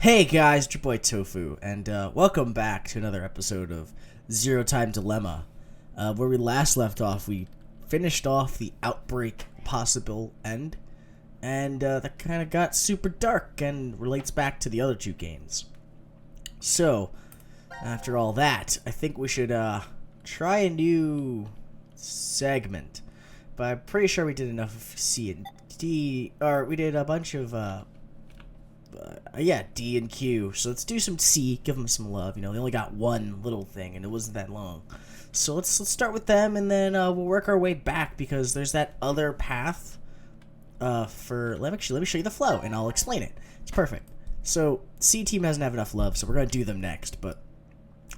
Hey guys, it's your boy Tofu, and welcome back to another episode of Zero Time Dilemma. Where we last left off, we finished off the Outbreak possible end, and that kind of got super dark and relates back to the other two games. So, after all that, I think we should try a new segment. But I'm pretty sure we did enough of C and D, or we did a bunch of D and Q. So let's do some C, give them some love. You know, they only got one little thing, and it wasn't that long. So let's start with them, and then we'll work our way back, because there's that other path let me show you the flow, and I'll explain it. It's perfect. So C team doesn't have enough love, so we're going to do them next. But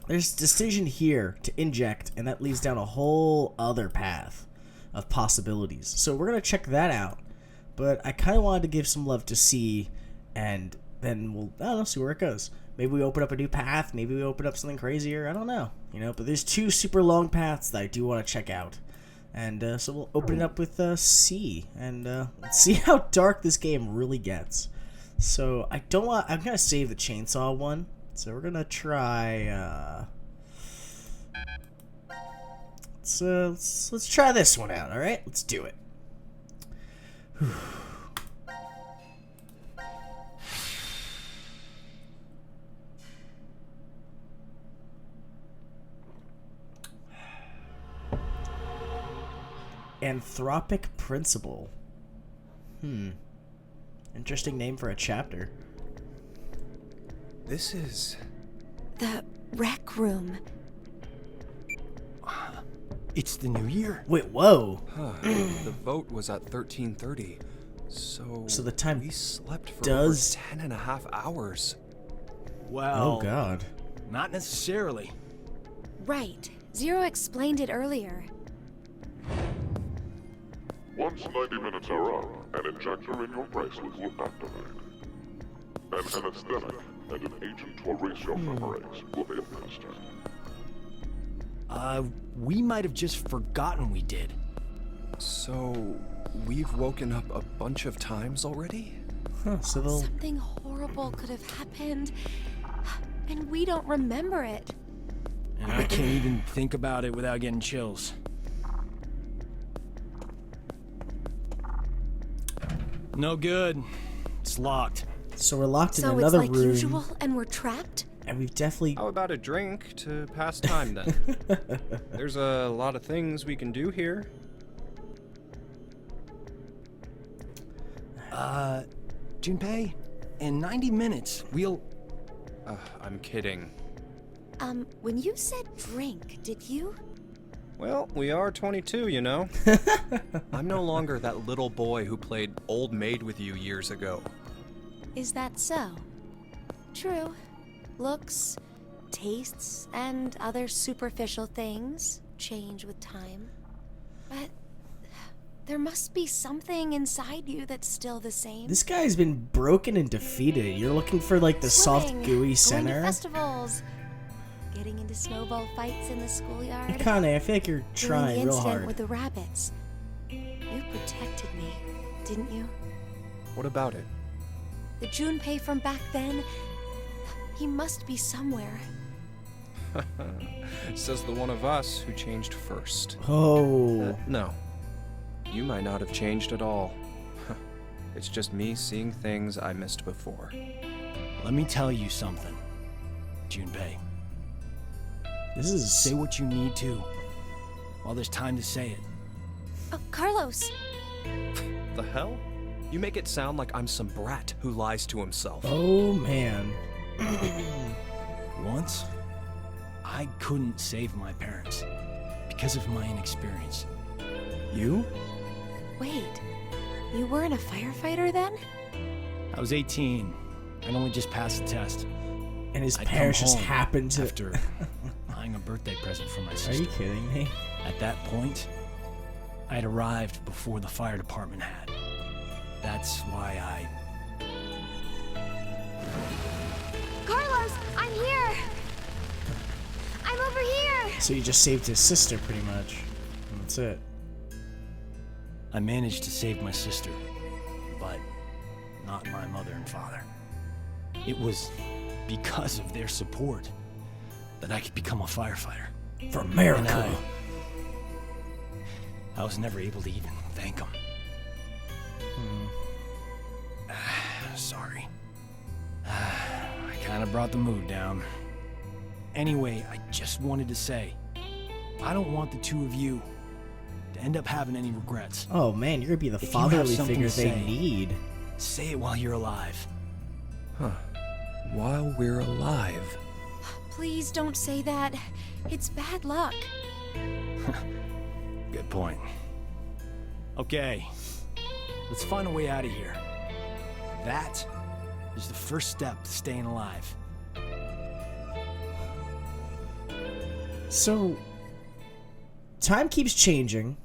there's a decision here to inject, and that leads down a whole other path of possibilities. So we're going to check that out. But I kind of wanted to give some love to C, and then we'll, see where it goes. Maybe we open up a new path, maybe we open up something crazier, I don't know. But there's two super long paths that I do want to check out. And so we'll open it up with C, and let's see how dark this game really gets. So I'm going to save the chainsaw one. So we're going to try, let's try this one out, alright? Let's do it. Whew. Anthropic Principle. Interesting name for a chapter. This is... the rec room. It's the new year. Wait, whoa. The vote was at 13:30. So the time we slept for over 10 and a half hours. Well, oh god. Not necessarily. Right. Zero explained it earlier. Once 90 minutes are up, an injector in your bracelet will activate. An anesthetic and an agent to erase your memories will be administered. We might have just forgotten we did. So we've woken up a bunch of times already? Huh, so they'll... Something horrible could have happened, and we don't remember it. And I can't even think about it without getting chills. No good. It's locked. So we're locked in So another it's like room. usual, and we're trapped? And we've definitely... How about a drink to pass time then? There's a lot of things we can do here. Junpei, in 90 minutes, we'll... I'm kidding. When you said drink, did you? Well, we are 22, you know. I'm no longer that little boy who played old maid with you years ago. Is that so? True. Looks, tastes, and other superficial things change with time. But there must be something inside you that's still the same. This guy's been broken and defeated. You're looking for, like, the soft, Swimming, gooey going to center? festivals, getting into snowball fights in the schoolyard. Akane, I feel like you're trying During the real incident hard. with the rabbits. You protected me, didn't you? What about it? The Junpei from back then, he must be somewhere. Says the one of us who changed first. Oh. No. You might not have changed at all. It's just me seeing things I missed before. Let me tell you something, Junpei. This is... Say what you need to, while there's time to say it. Oh, Carlos! The hell? You make it sound like I'm some brat who lies to himself. Oh, man. Once, I couldn't save my parents because of my inexperience. You? Wait, you weren't a firefighter then? I was 18 and only just passed the test. And his I'd parents come just home happened to... after buying a birthday present for my Are sister. you kidding me? At that point, I had arrived before the fire department had. That's why I... Carlos, I'm here! I'm over here! So you just saved his sister, pretty much. And that's it. I managed to save my sister, but not my mother and father. It was because of their support that I could become a firefighter. For America. And I was never able to even thank them. Sorry. I kind of brought the mood down. Anyway, I just wanted to say, I don't want the two of you to end up having any regrets. Oh man, you're gonna be the If you fatherly have something figure to they say, need. Say it while you're alive. Huh. While we're alive. Please don't say that. It's bad luck. Good point. Okay, let's find a way out of here. That is the first step to staying alive. So, time keeps changing,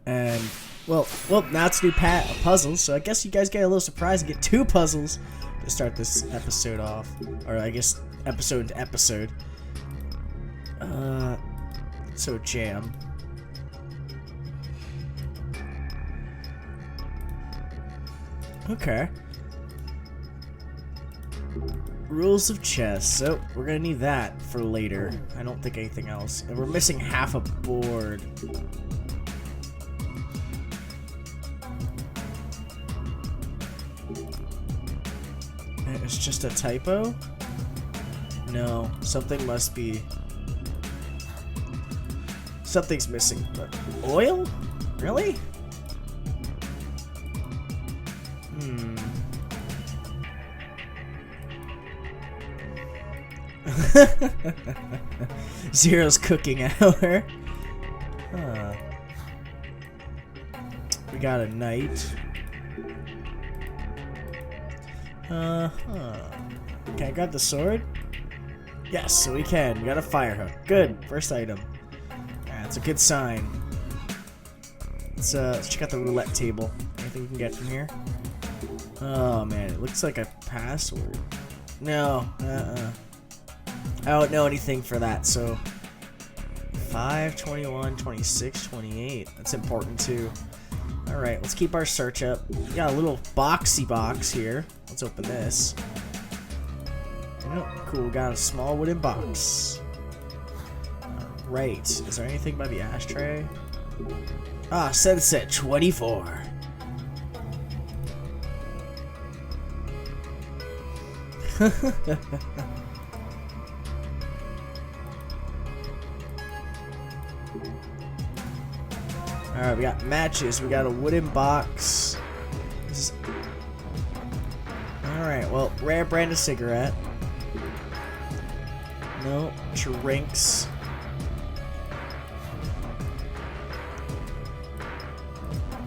and well, now it's a new puzzle. So I guess you guys get a little surprised and get 2 puzzles to start this episode off, or I guess episode to episode. So jam. Okay. Rules of chess. So we're gonna need that for later. I don't think anything else. And we're missing half a board. It's just a typo? No, something must be. Something's missing. But oil? Really? Zero's cooking hour. Huh. We got a knight. Can I grab the sword? Yes, so we can. We got a fire hook. Good. First item. That's a good sign. Let's check out the roulette table. Anything we can get from here? Oh man, it looks like a password. No. I don't know anything for that, so 5, 21, 26, 28. That's important too. Alright, let's keep our search up. We got a little boxy box here. Let's open this. Oh, cool, got a small wooden box. Right, is there anything by the ashtray? Ah, Sunset 24. Alright, we got matches. We got a wooden box. Alright, well, rare brand of cigarette. No, drinks.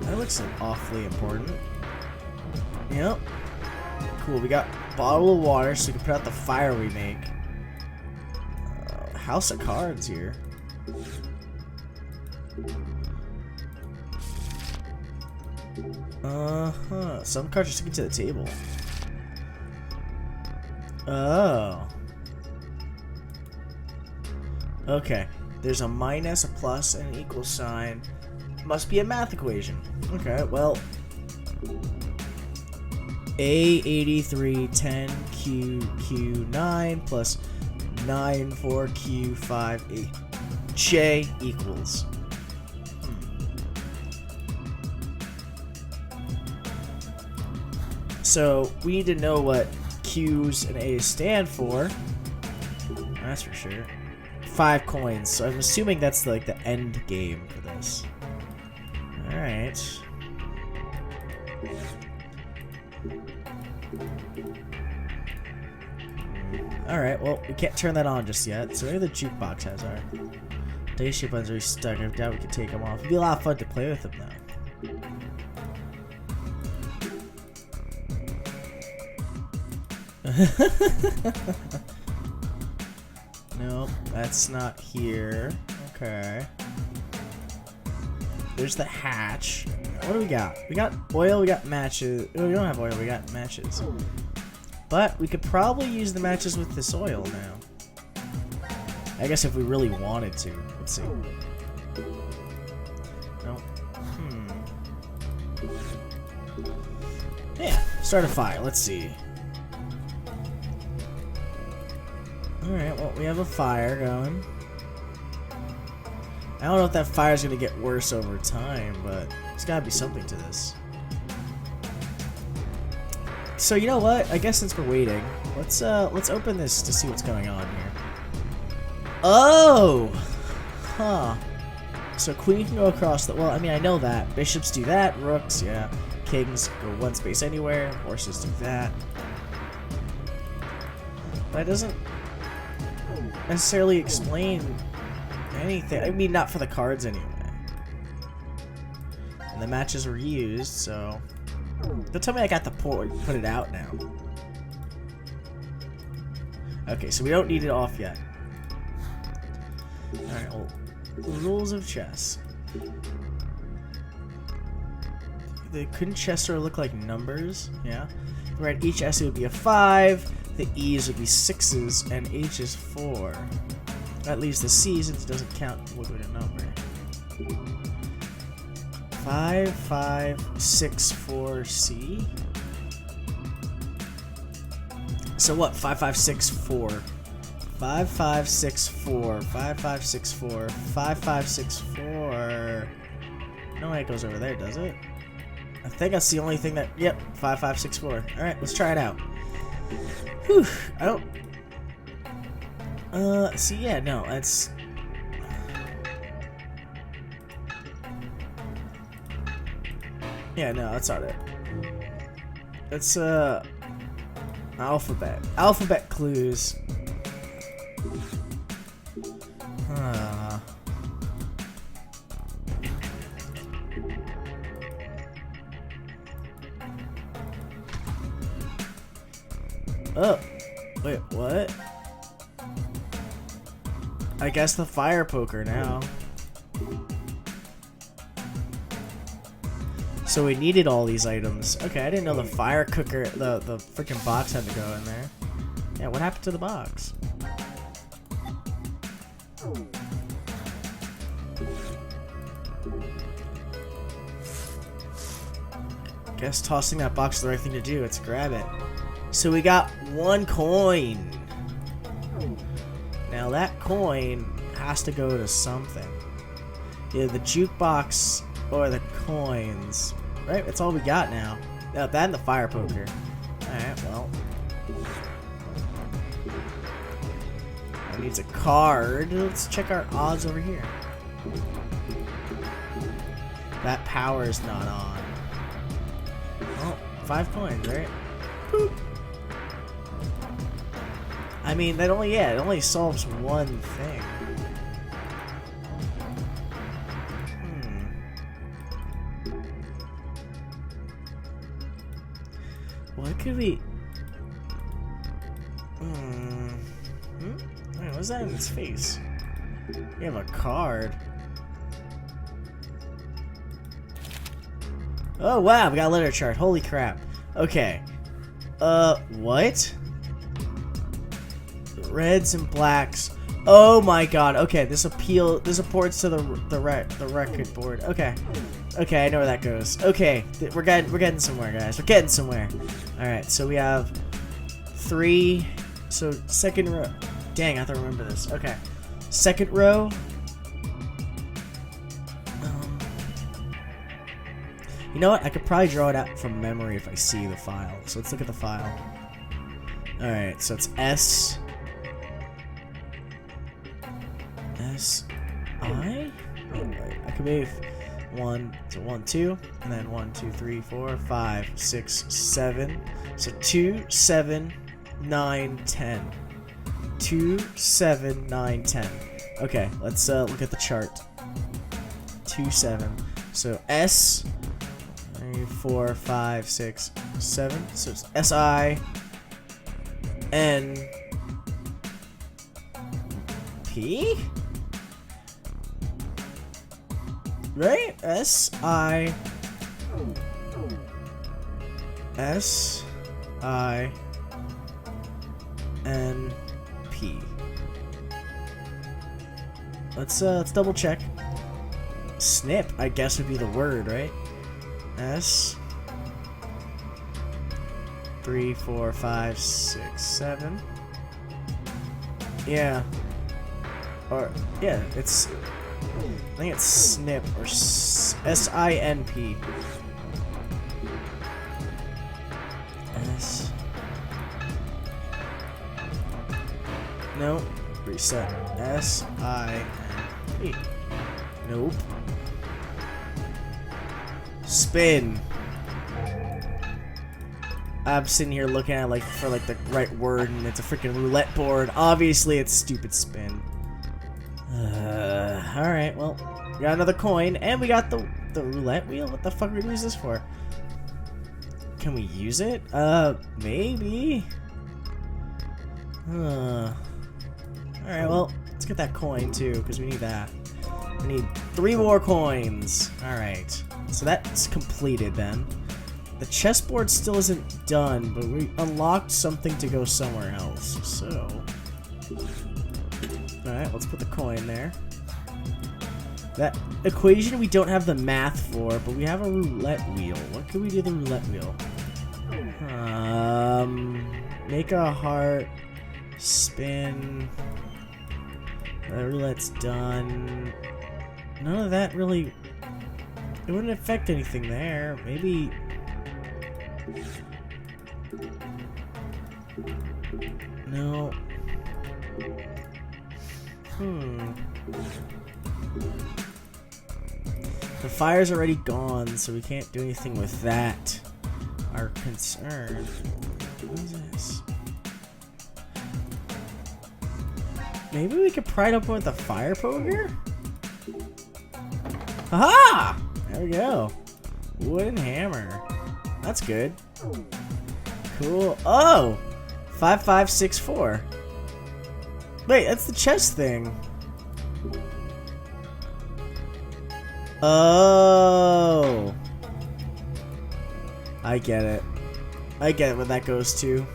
That looks awfully important. Yep. Cool, we got a bottle of water so we can put out the fire we make. House of cards here. Some cards are sticking to the table. Oh. Okay. There's a minus, a plus, and an equal sign. Must be a math equation. Okay, well. A83 10QQ9 plus 94Q5A. J equals. So we need to know what Q's and A's stand for. That's for sure. 5 coins. So I'm assuming that's like the end game for this. Alright. Alright, well, we can't turn that on just yet. So maybe the jukebox has our day shape buttons are stuck. I doubt we can take them off. It'd be a lot of fun to play with them though. Nope, that's not here. Okay. There's the hatch. What do we got? We got oil, we got matches. Oh, we don't have oil, we got matches. But we could probably use the matches with this oil now. I guess if we really wanted to. Let's see. Nope. Yeah, start a fire. Let's see. Alright, well, we have a fire going. I don't know if that fire's gonna get worse over time, but there's gotta be something to this. So you know what? I guess since we're waiting, let's open this to see what's going on here. Oh! Huh. So queen can go across the... Well, I mean, I know that. Bishops do that. Rooks, yeah. Kings go one space anywhere. Horses do that. But it doesn't necessarily explain anything. I mean, not for the cards anyway. And the matches were used, so... Don't tell me I got the put it out now. Okay, so we don't need it off yet. Alright, well, rules of chess. Couldn't chess sort of look like numbers? Yeah. Right, each S would be a 5, the E's would be 6s, and H is 4. That leaves the C since it doesn't count with a number. 5, 5, 6, 4, C. So what? 5, 5, 6, 4. 5, 5, 6, 4. 5, 5, 6, 4. 5, 5, 6, 4. No way it goes over there, does it? I think that's the only thing that... Yep, 5, 5, 6, 4. Alright, let's try it out. Whew, I don't... see, yeah, no, that's... Yeah, no, that's not it. It's, alphabet. Alphabet clues. Oh, wait, what? I guess the fire poker now. So we needed all these items. Okay, I didn't know the fire cooker, the freaking box had to go in there. Yeah, what happened to the box? Guess tossing that box is the right thing to do. Let's grab it. So we got 1 coin. Now that coin has to go to something. Either the jukebox or the coins. Right? That's all we got now. No, that and the fire poker. Alright, well. That needs a card. Let's check our odds over here. That power is not on. Well, 5 coins, right? Boop. I mean, that only, yeah, it only solves one thing. What could we... Wait, what's that in his face? We have a card. Oh, wow, we got a letter chart. Holy crap. Okay. What? Reds and blacks. Oh my god. Okay, this supports to the record board. Okay. Okay, I know where that goes. Okay, we're getting somewhere, guys. We're getting somewhere. All right, so we have 3. So second row. Dang, I have to remember this. Okay, second row. You know what? I could probably draw it out from memory if I see the file. So let's look at the file. All right, so it's S. I? Oh, wait, I could be 1, so 1, 2, and then 1, 2, 3, 4, 5, 6, 7. So 2, 7, 9, 10. 2, 7, 9, 10. Okay, let's look at the chart. 2, 7. So S, 3, 4, 5, 6, 7. So it's S-I, N, P? Right? S-I, S-I, N, P. Let's double check. Snip, I guess, would be the word, right? S 3, 4, 5, 6, 7, Yeah. Or, yeah, it's... I think it's snip or S-I-N-P. S. No. Reset. S-I-N-P. Nope. Spin. I'm sitting here looking at like for like the right word, and it's a freaking roulette board. Obviously, it's stupid spin. All right, well, we got another coin, and we got the roulette wheel. What the fuck are we gonna use this for? Can we use it? Maybe. All right, well, let's get that coin too, because we need that. We need 3 more coins. All right, so that's completed then. The chessboard still isn't done, but we unlocked something to go somewhere else. So, alright, let's put the coin there. That equation we don't have the math for, but we have a roulette wheel. What can we do with the roulette wheel? Make a heart, spin. The roulette's done. None of that really... It wouldn't affect anything there. Maybe... No. The fire's already gone, so we can't do anything with that. Our concern. What is this? Maybe we could pry it open with a fire poker? Haha! There we go. Wooden hammer. That's good. Cool. Oh! 5564. Wait, that's the chess thing. Oh. I get it. I get where that goes to.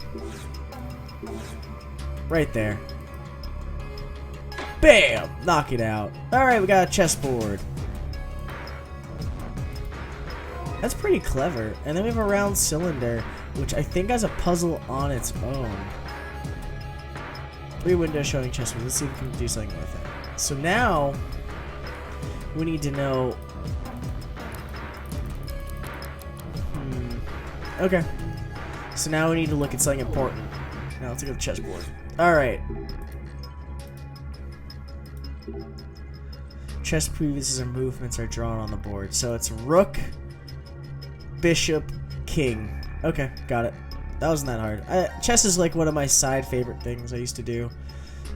Right there. Bam! Knock it out. Alright, we got a chessboard. That's pretty clever. And then we have a round cylinder, which I think has a puzzle on its own. 3 windows showing chessboard. Let's see if we can do something with it. So now, we need to know... Okay. So now we need to look at something important. Now let's look at the chessboard. Alright. Chess previews and movements are drawn on the board. So it's rook, bishop, king. Okay, got it. That wasn't that hard. Chess is like one of my side favorite things I used to do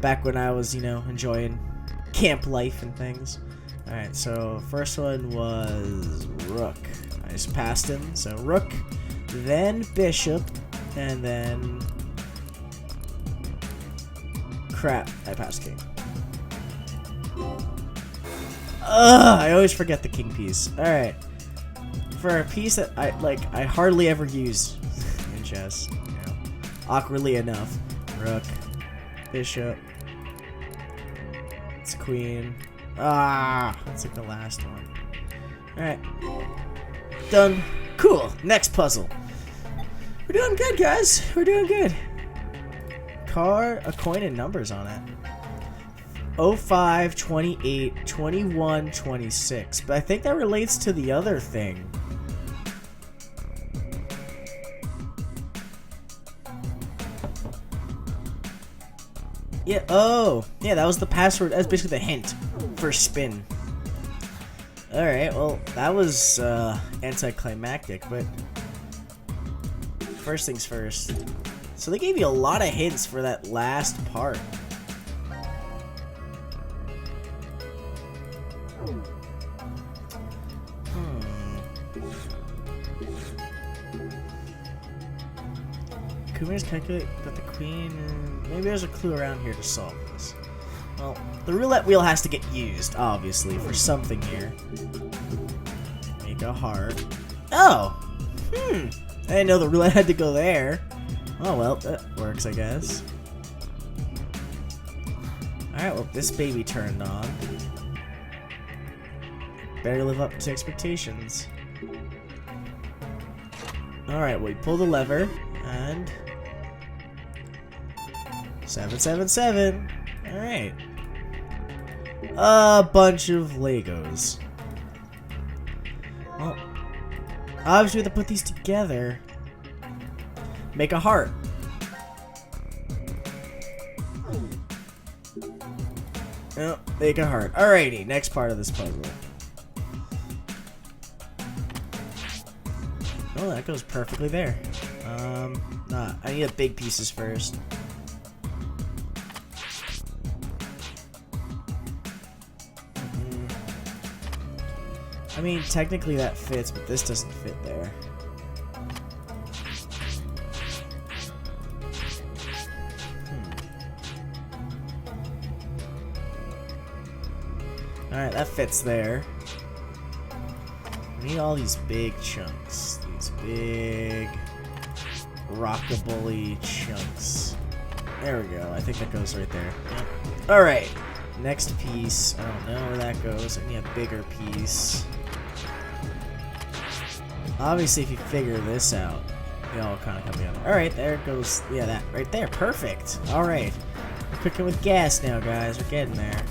back when I was, you know, enjoying camp life and things. Alright, so first one was rook. I just passed him. So rook, then bishop, and then... Crap, I passed king. Ugh, I always forget the king piece. Alright. For a piece that I hardly ever use in chess, you know, awkwardly enough. Rook, bishop, it's queen. Ah, that's like the last one. Alright. Done. Cool. Next puzzle. We're doing good, guys. We're doing good. Card, a coin, and numbers on it. 05, 28, 21, 26. But I think that relates to the other thing. Yeah, oh. Yeah, that was the password. That's basically the hint for spin. Alright, well, that was anticlimactic, but first things first. So they gave you a lot of hints for that last part. Could we just calculate that the queen... Maybe there's a clue around here to solve this. Well, the roulette wheel has to get used, obviously, for something here. Make a heart. Oh! I didn't know the roulette had to go there. Oh, well, that works, I guess. Alright, well, this baby turned on. Better live up to expectations. Alright, well, we pull the lever, and... 777. Alright. A bunch of Legos. Well, obviously we have to put these together. Make a heart. Oh, make a heart. Alrighty, next part of this puzzle. Oh, that goes perfectly there. Nah, I need the big pieces first. I mean, technically that fits, but this doesn't fit there. Alright, that fits there. We need all these big chunks. These big rockabilly chunks. There we go. I think that goes right there. Yep. Alright. Next piece. I don't know where that goes. I need a bigger piece. Obviously, if you figure this out, they all kind of come together. Alright, there goes. Yeah, that right there. Perfect. Alright. We're cooking with gas now, guys. We're getting there.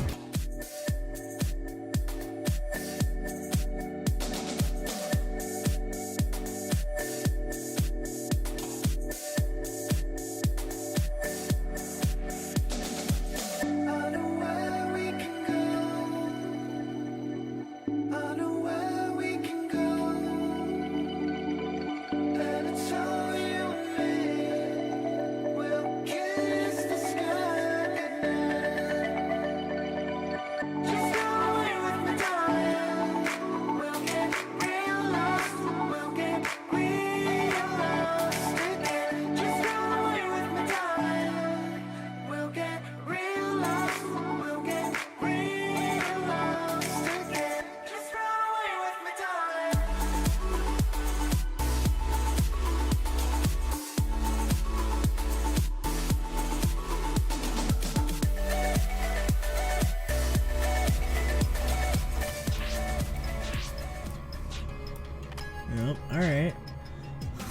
Yep, alright.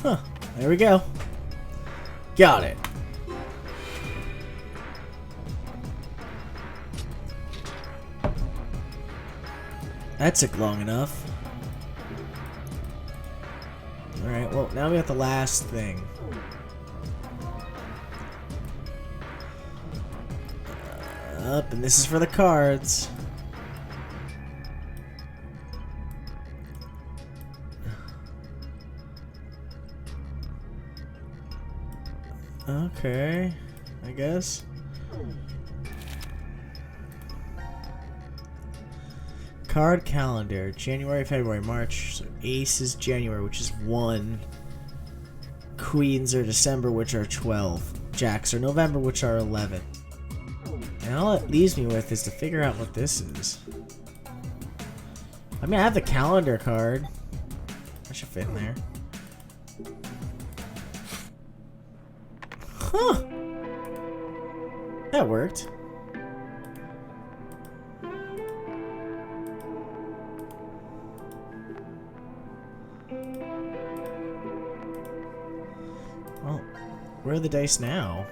Huh, there we go. Got it. That took long enough. Alright, well, now we got the last thing. Up, and this is for the cards. Okay, I guess. Card calendar, January, February, March. So Ace is January, which is 1. Queens are December, which are 12. Jacks are November, which are 11. And all it leaves me with is to figure out what this is. I mean, I have the calendar card. That should fit in there. Huh. That worked. Well, where are the dice now?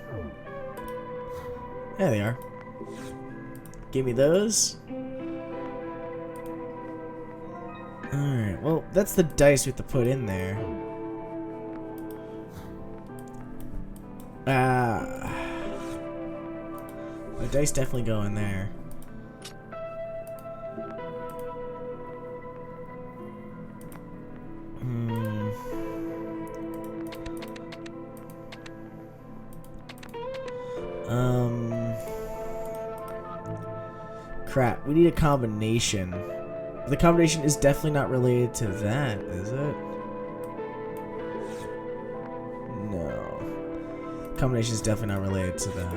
There they are. Give me those. Alright, well, that's the dice we have to put in there. The dice definitely go in there. Crap, we need a combination. The combination is definitely not related to that, is it? No. Combination is definitely not related to that.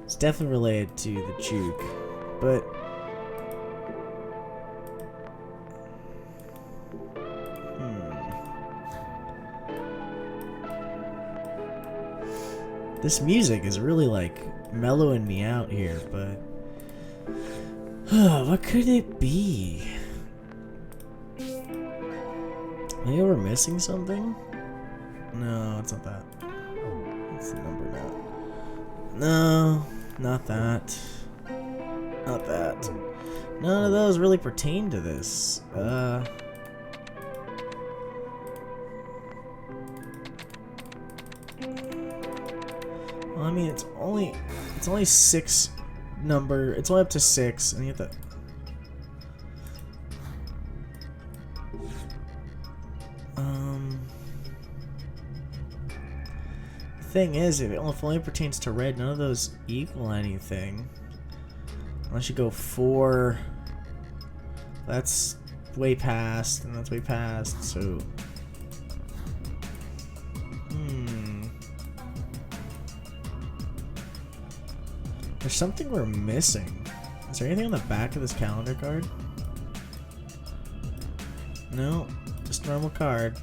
It's definitely related to the juke, but this music is really like mellowing me out here, but what could it be? Maybe we're missing something? No, it's not that. It's the number now. No, not that. Not that. None of those really pertain to this. Well, I mean, it's only 6 number. It's only up to 6, and you have to. Thing is, if it only pertains to red, none of those equal anything. Unless you go 4. That's way past, and that's way past, so. There's something we're missing. Is there anything on the back of this calendar card? No, just a normal card.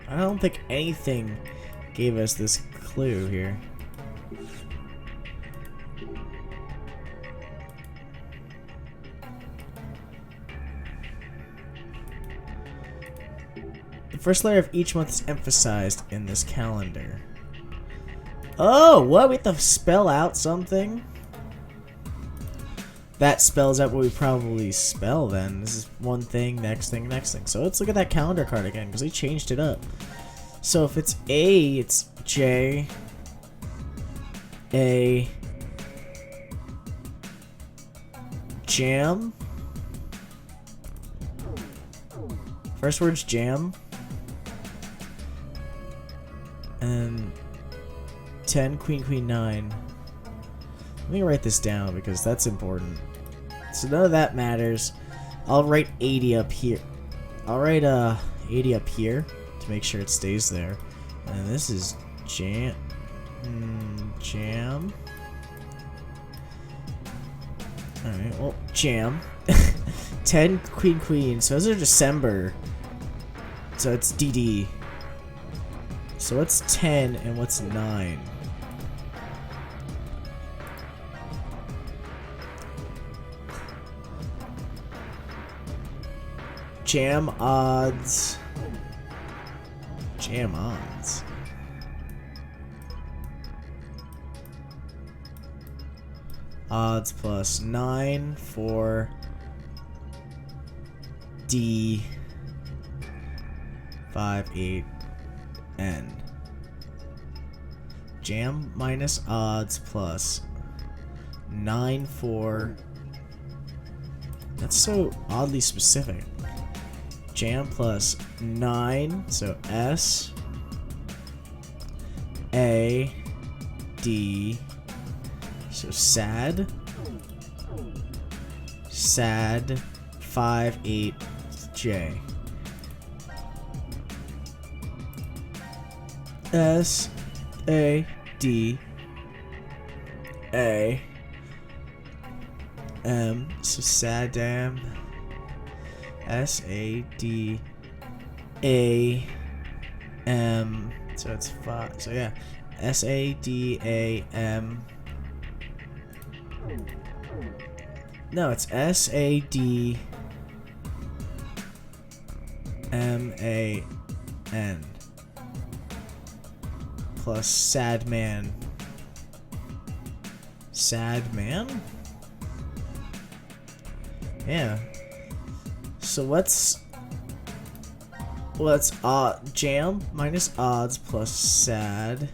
I don't think anything gave us this clue here. The first letter of each month is emphasized in this calendar. Oh, what? We have to spell out something? That spells out what we probably spell then. This is one thing, next thing, next thing. So let's look at that calendar card again, because they changed it up. So if it's A, it's J, A, jam. First word's jam. And 10, queen, queen, 9. Let me write this down because that's important. So none of that matters. I'll write 80 up here. I'll write 80 up here to make sure it stays there. And this is jam. Jam. Alright, well, jam. 10, queen, queen. So those are December. So it's DD. So what's 10 and what's 9? Jam odds. Jam odds. Odds plus 9 for D 5 8 N. Jam minus odds plus 9 for. That's so oddly specific. Jam plus 9, so S A D, so sad 5 8 J. S A D A M, so sad damn. S A D A M, so it's 5. So yeah, S A D A M. No, it's S A D M A N plus sad man. Sad man? Yeah. So what's jam minus odds plus sad,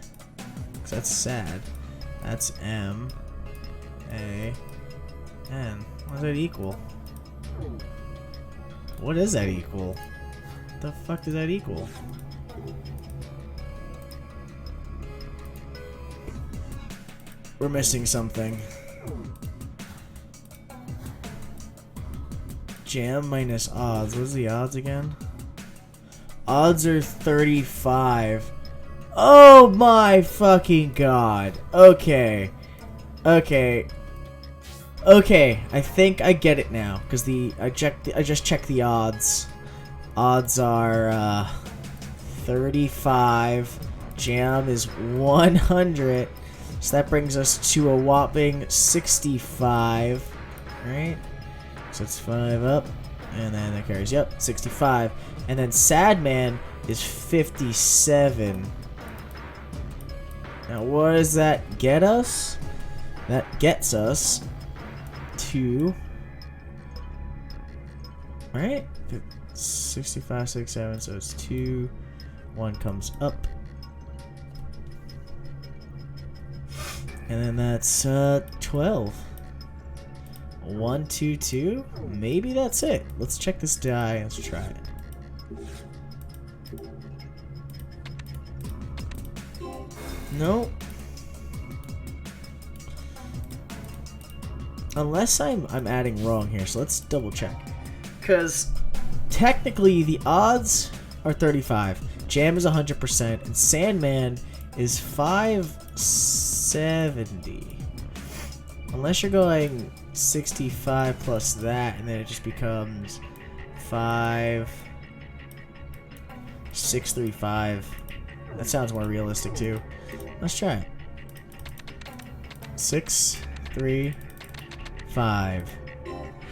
'cause that's sad. That's M A N. What does that equal? What does that equal? What the fuck does that equal? We're missing something. Jam minus odds. What's the odds again? Odds are 35. Oh my fucking god. Okay. Okay. Okay. I think I get it now. Because I just checked the odds. Odds are 35. Jam is 100. So that brings us to a whopping 65. Right? So it's 5 up And then that carries, yep, 65. And then Sad Man is 57. Now, what does that get us? That gets us to... Right? 65, 67, so it's 2. 1 comes up. And then that's 12. 1, 2, 2. Maybe that's it. Let's check this die. Let's try it. No. Unless I'm adding wrong here, so let's double check. Because technically the odds are 35. Jam is 100%, and Sandman is 570. Unless you're going 65 plus that, and then it just becomes 635. That sounds more realistic too. Let's try it. 6, 3, 5.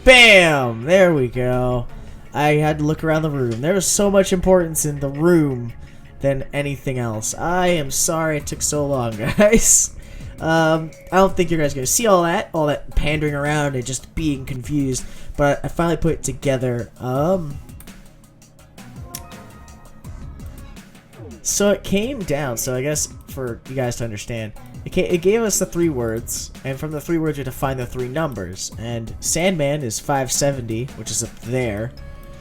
Bam! There we go. I had to look around the room. There was so much importance in the room than anything else. I am sorry it took so long, guys. I don't think you guys are going to see all that pandering around and just being confused, but I finally put it together. So it came down, so I guess for you guys to understand, it gave us the 3 words, and from the 3 words we had to find the 3 numbers, and Sandman is 570, which is up there.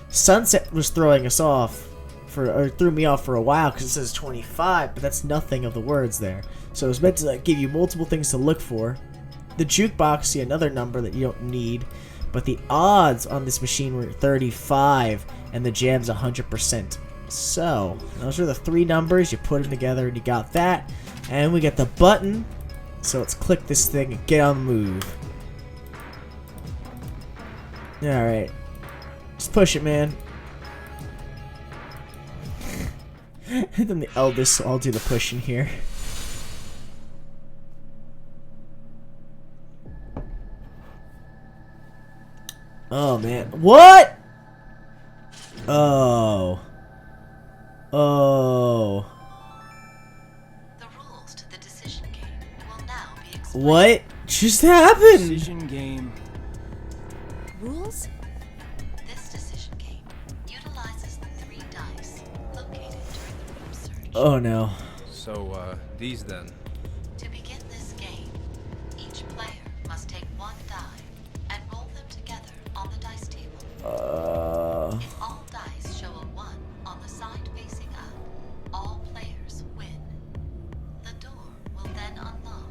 Sunset was throwing us off, threw me off for a while because it says 25, but that's nothing of the words there. So it was meant to like, give you multiple things to look for. The jukebox, see another number that you don't need, but the odds on this machine were 35, and the jam's 100%. So those are the 3 numbers. You put them together, and you got that. And we get the button. So let's click this thing and get on the move. All right. Just push it, man. And then the eldest, so I'll do the pushing here. Oh, man. What? Oh. Oh. The rules to the decision game will now be explained. What just happened? Decision game. Rules? This decision game utilizes the 3 dice located during the room search. Oh no. So, these then. To begin this game, each player must take 1 die and roll them together on the dice table. If all dice show a 1 on the side facing up, all players win. The door will then unlock,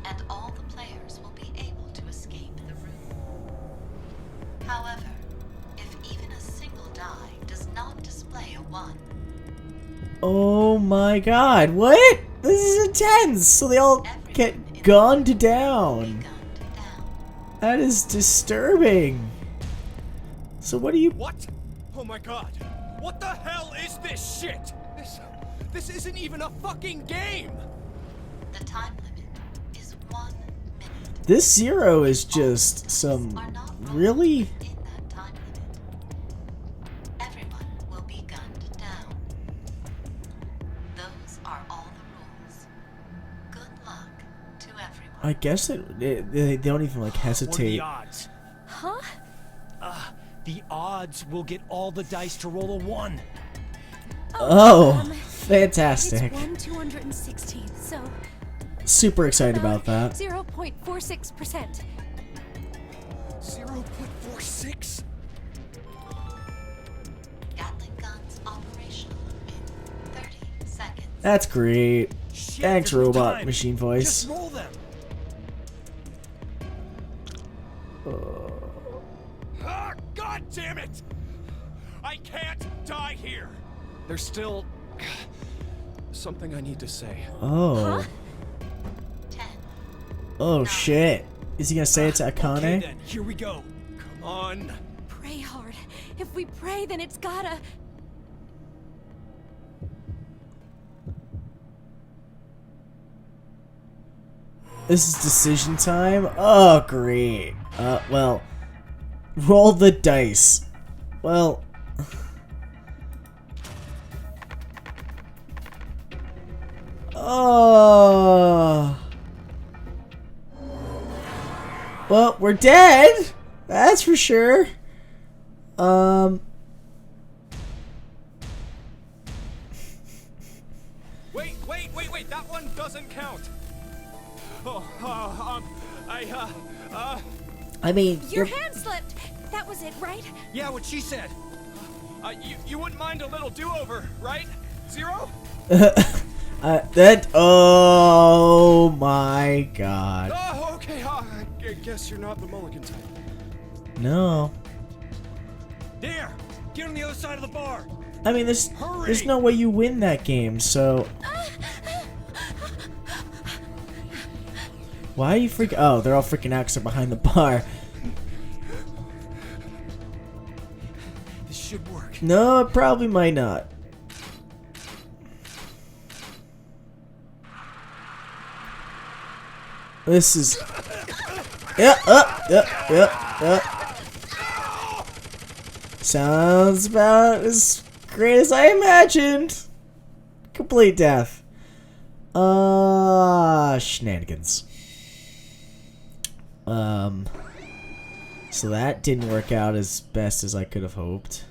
and all the players will be able to escape the room. However, if even a single die does not display a 1, Oh my god. What? This is intense. So they all get gunned down. gunned down. That is disturbing. So what do you... What? Oh my god. What the hell is this shit? This isn't even a fucking game! The time limit is 1 minute. This 0 is just some Are not really... in that time limit. Everyone will be gunned down. Those are all the rules. Good luck to everyone. I guess they don't even like What are hesitate. the odds? Huh? The odds will get all the dice to roll a 1. Oh, It's fantastic. 1/216, so Super excited about that. 0.46%. 0.46? Gatling guns operational in 30 seconds. That's great. Shit, Thanks, there's no robot time. machine voice. Just roll them. Ah, god damn it! I can't die here! There's still... something I need to say. Oh. 10. Oh shit. Is he gonna say it to Okay Akane? then, here we go. Come on. Pray hard. If we pray, then it's gotta. This is decision time? Oh, great. Well, roll the dice. Well... Oh... Well, we're dead! That's for sure. Wait, that one doesn't count. I mean... Your hand slipped. That was it, right? Yeah, what she said. You wouldn't mind a little do-over, right? Zero? Oh my god. Oh, okay, I guess you're not the mulligan type. No. There! Get on the other side of the bar! I mean, there's no way you win that game, so... Why are you freaking... Oh, they're all freaking out because they're behind the bar. This should work. No, it probably might not. This is... Yeah. Sounds about as great as I imagined. Complete death. Shenanigans. So that didn't work out as best as I could have hoped.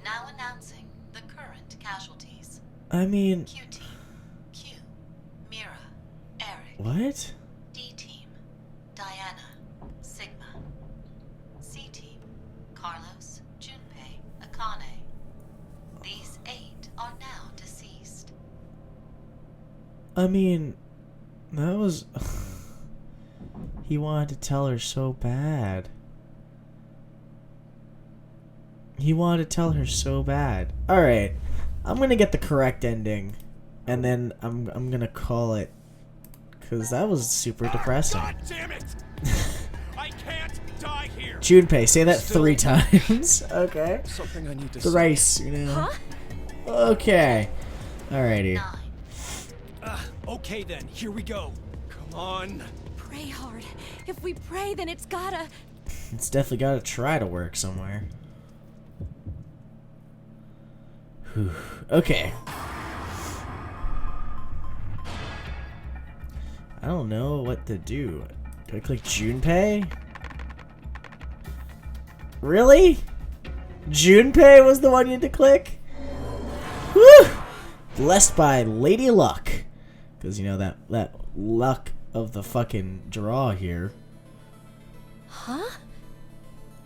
Now announcing the current casualties. I mean... Q team, Q, Mira, Eric. What? D team, Diana, Sigma. C team, Carlos, Junpei, Akane. These 8 are now deceased. I mean... That was... He wanted to tell her so bad. He wanted to tell her so bad. Alright. I'm gonna get the correct ending. And then I'm gonna call it. Because that was super depressing. God damn it! I can't die here! Junpei, say that 3 times. Okay. Something I need to say. Thrice, you know. Huh? Okay. Alrighty. 9. Okay then, here we go. Come on. Pray hard. If we pray, then it's gotta... It's definitely gotta try to work somewhere. Whew. Okay. I don't know what to do. Do I click Junpei? Really? Junpei was the one you had to click? Woo! Blessed by Lady Luck. Because, you know, that luck of the fucking draw here. Huh?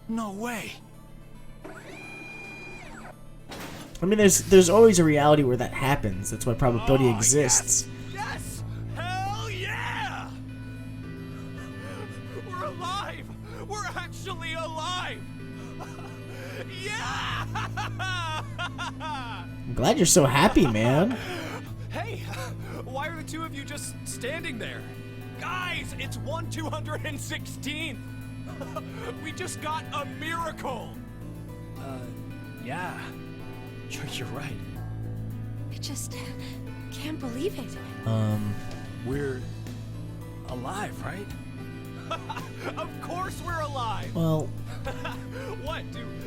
No way. I mean, there's always a reality where that happens. That's why probability exists. Yes! Hell yeah! We're alive! We're actually alive! Yeah! I'm glad you're so happy, man. Hey, why are the two of you just standing there? Guys, it's 1/216! We just got a miracle! Yeah. You're right. I just can't believe it. We're alive, right? Of course we're alive! Well, What,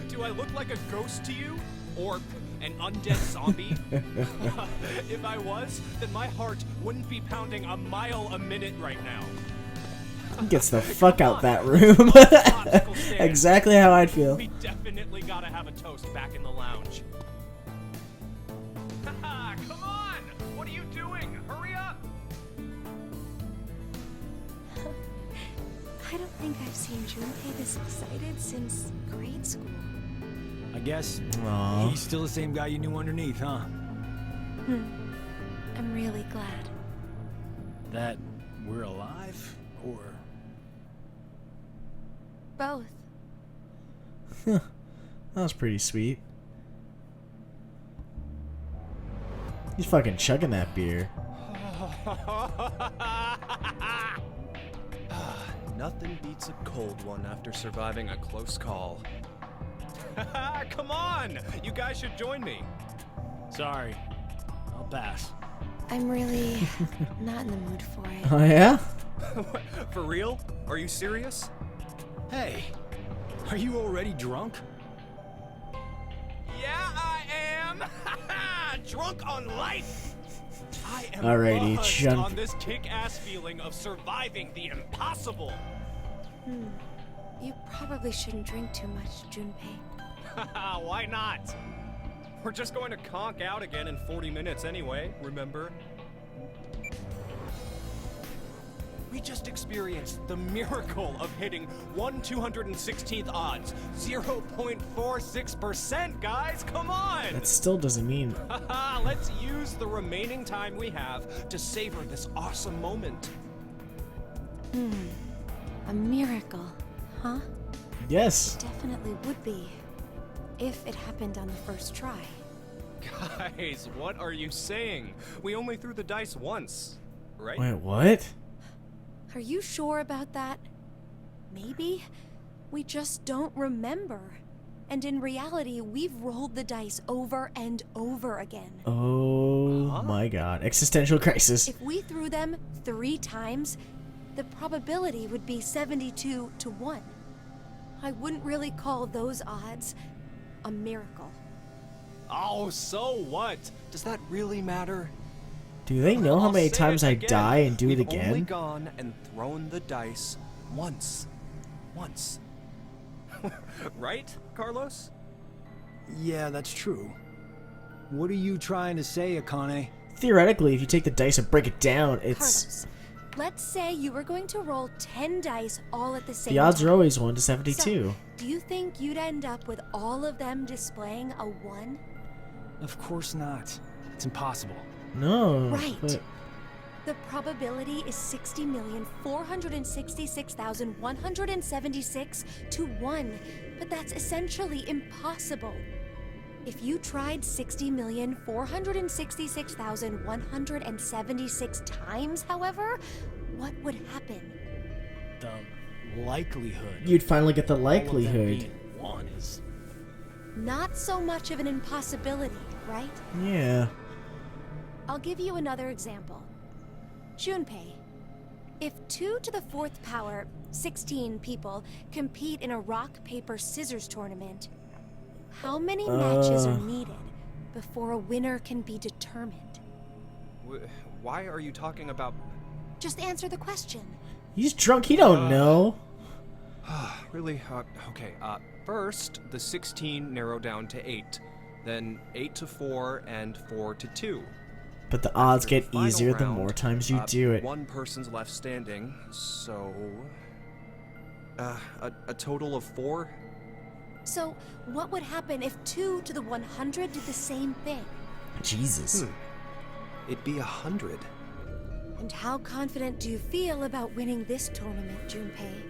do I look like a ghost to you? Or an undead zombie? If I was, then my heart wouldn't be pounding a mile a minute right now. gets the fuck out that room. Exactly how I'd feel. We definitely gotta have a toast back in the lounge. Come on! What are you doing? Hurry up! I don't think I've seen Junpei this excited since grade school. I guess Aww. he's still the same guy you knew underneath, huh? I'm really glad. That we're alive? Or... Both. That was pretty sweet. He's fucking chugging that beer. Nothing beats a cold one after surviving a close call. Come on! You guys should join me. Sorry. I'll pass. I'm really not in the mood for it. Oh yeah? For real? Are you serious? Hey, Are you already drunk? Yeah, I am. Drunk on life. I am Alrighty, buzzed chunk. on this kick-ass feeling of surviving the impossible. You probably shouldn't drink too much, Junpei. Why not? We're just going to conk out again in 40 minutes anyway, remember? We just experienced the miracle of hitting 1/216th odds, 0.46%, guys, come on! That still doesn't mean. Let's use the remaining time we have to savor this awesome moment. A miracle, huh? Yes. Definitely would be. If it happened on the first try. Guys, what are you saying? We only threw the dice once, right? Wait, what? Are you sure about that? Maybe we just don't remember. And in reality, we've rolled the dice over and over again. Oh my god. Existential crisis. If we threw them 3 times, the probability would be 72 to 1. I wouldn't really call those odds a miracle. Oh, so what? Does that really matter? Do they know how I'll many say times it I again. die and do it We've only again? gone and thrown the dice once. Once. Right, Carlos? Yeah, that's true. What are you trying to say, Akane? Theoretically, if you take the dice and break it down, it's Carlos, let's say you were going to roll 10 dice all at the same the odds time. are always 1 to 72. So, do you think you'd end up with all of them displaying a 1? Of course not. It's impossible. No. Right. But The probability is 60,466,176 to 1, but that's essentially impossible. If you tried 60,466,176 times, however, what would happen? The likelihood. you'd finally get the of all of them likelihood. being one is. Not so much of an impossibility, right? Yeah. I'll give you another example. Junpei, if 2 to the 4th power, 16 people, compete in a rock, paper, scissors tournament, how many matches are needed before a winner can be determined? Why are you talking about... Just answer the question. He's drunk, he don't know. Really? Okay, first, the 16 narrow down to 8. Then 8 to 4 and 4 to 2. But the odds After get the final easier the round, more times you do it. One person's left standing, so... a total of 4? So, what would happen if 2 to the 100 did the same thing? Jesus. It'd be 100. And how confident do you feel about winning this tournament, Junpei?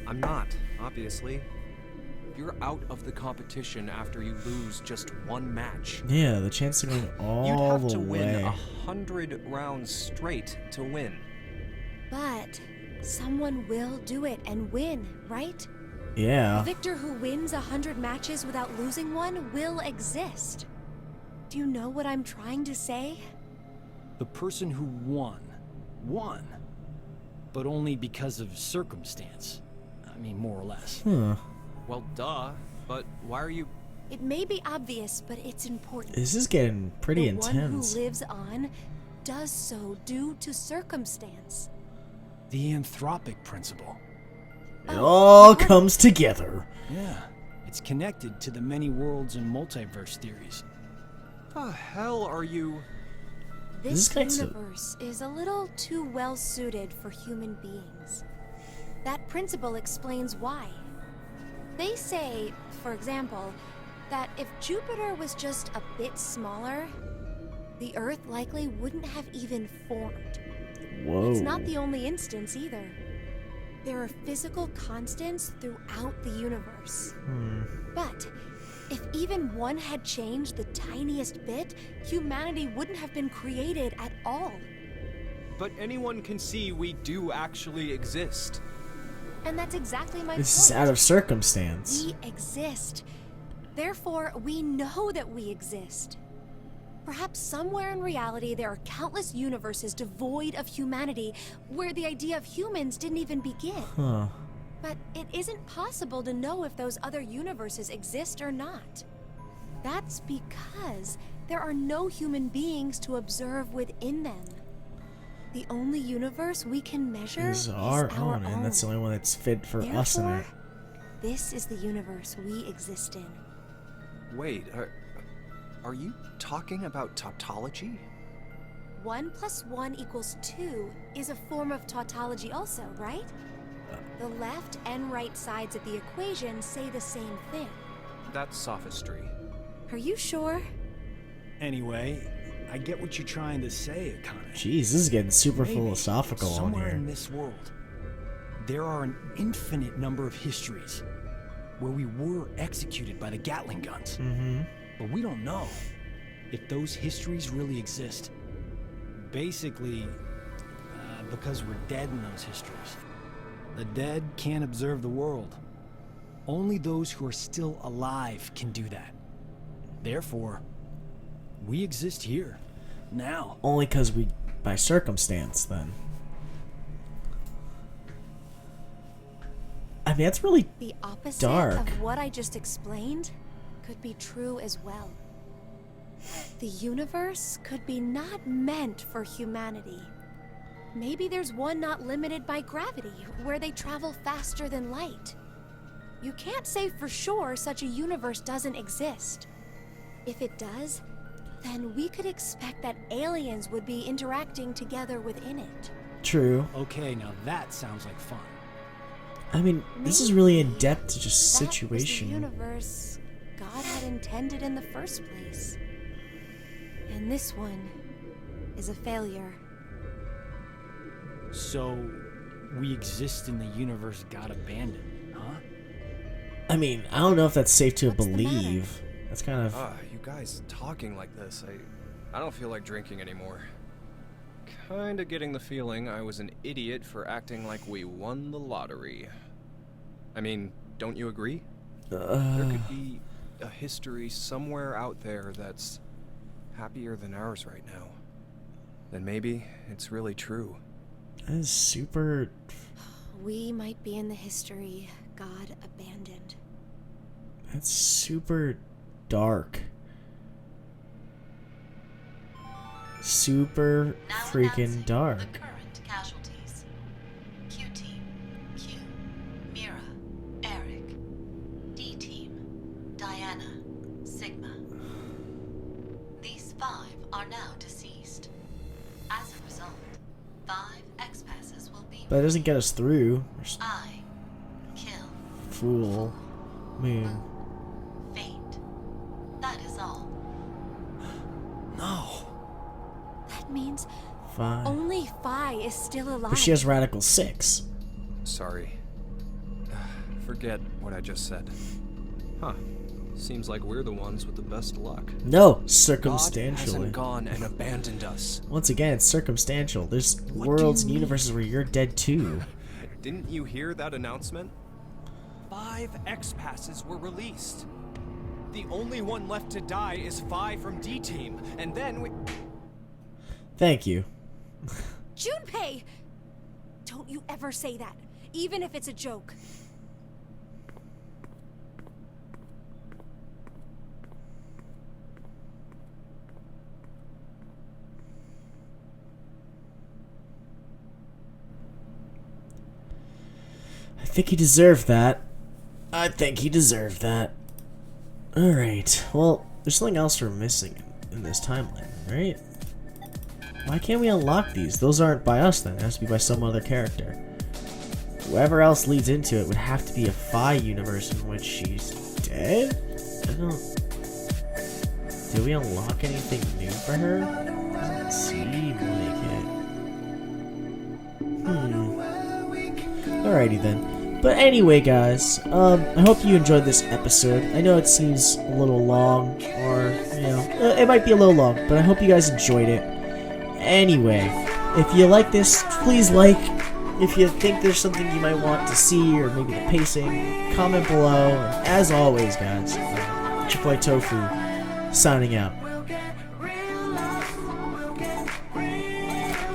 I'm not, obviously. You're out of the competition after you lose just one match. Yeah, the chance of going all You'd have the to win way. 100 rounds straight to win. But someone will do it and win, right? The Yeah. victor who wins 100 matches without losing one will exist. Do you know what I'm trying to say? The person who won. But only because of circumstance. I mean, more or less. Huh. Well, duh. But why are you... It may be obvious, but it's important. This is getting pretty The intense. one who lives on does so due to circumstance. The anthropic principle. It all comes together. Yeah, it's connected to the many worlds and multiverse theories. The hell are you... This This guy's a- universe is a little too well suited for human beings. That principle explains why. They say, for example, that if Jupiter was just a bit smaller, the Earth likely wouldn't have even formed. Whoa. It's not the only instance either. There are physical constants throughout the universe. But if even one had changed the tiniest bit, humanity wouldn't have been created at all. But anyone can see we do actually exist. And that's exactly my This point. is out of circumstance. We exist. Therefore, we know that we exist. Perhaps somewhere in reality there are countless universes devoid of humanity where the idea of humans didn't even begin. Huh. But it isn't possible to know if those other universes exist or not. That's because there are no human beings to observe within them. The only universe we can measure Is our own, own. and that's the only one that's fit for us in Therefore, it. this is the universe we exist in. Wait, are you talking about tautology? 1 + 1 = 2 is a form of tautology also, right? The left and right sides of the equation say the same thing. That's sophistry. Are you sure? Anyway, I get what you're trying to say, Akane. Jeez, this is getting super Maybe philosophical on somewhere here. in this world, there are an infinite number of histories where we were executed by the Gatling guns. Mm-hmm. But we don't know if those histories really exist. Basically, because we're dead in those histories. The dead can't observe the world. Only those who are still alive can do that. Therefore, we exist here, now. Only because we, by circumstance, then. I mean, that's really The opposite dark. of what I just explained could be true as well. The universe could be not meant for humanity. Maybe there's one not limited by gravity, where they travel faster than light. You can't say for sure such a universe doesn't exist. If it does, then we could expect that aliens would be interacting together within it. true. Okay, now that sounds like fun. I mean, this is really in depth to just That was the situation. universe God had intended in the first place. And this one is a failure. So, we exist in the universe God abandoned, huh? I mean, I don't know if that's safe to What's the believe. That's kind of. You guys talking like this, I don't feel like drinking anymore. Kinda getting the feeling I was an idiot for acting like we won the lottery. I mean, don't you agree? There could be a history somewhere out there that's happier than ours right now. Then maybe it's really true. That is super. We might be in the history God abandoned. That's super dark. Super Now freaking announcing dark. The current casualties. Q Team, Q, Mira, Eric. D Team, Diana, Sigma. These 5 are now deceased. As a result, 5 X-passes will be But it doesn't get us through. Just I, Kill, fool. Moon. Fate. That is all. No. That means Fine. only Phi is still alive. But she has Radical 6. Sorry. Forget what I just said. Huh. Seems like we're the ones with the best luck. No, God circumstantially. hasn't gone and abandoned us. Once again, it's circumstantial. There's What worlds do and you universes where you're dead too. Didn't you hear that announcement? 5 X-passes were released. The only one left to die is Phi from D-Team, and then we... Thank you. Junpei! Don't you ever say that, even if it's a joke. I think he deserved that. I think he deserved that. Alright, well, there's something else we're missing in this timeline, right? Why can't we unlock these? Those aren't by us then, it has to be by some other character. Whoever else leads into it would have to be a Phi universe in which she's dead? I don't... Did we unlock anything new for her? Doesn't seem like it. Alrighty then. But anyway, guys, I hope you enjoyed this episode. I know it seems a little long, or, you know, it might be a little long, but I hope you guys enjoyed it. Anyway, if you like this, please like. If you think there's something you might want to see, or maybe the pacing, comment below. And as always, guys, Chick-fil-A Tofu, signing out.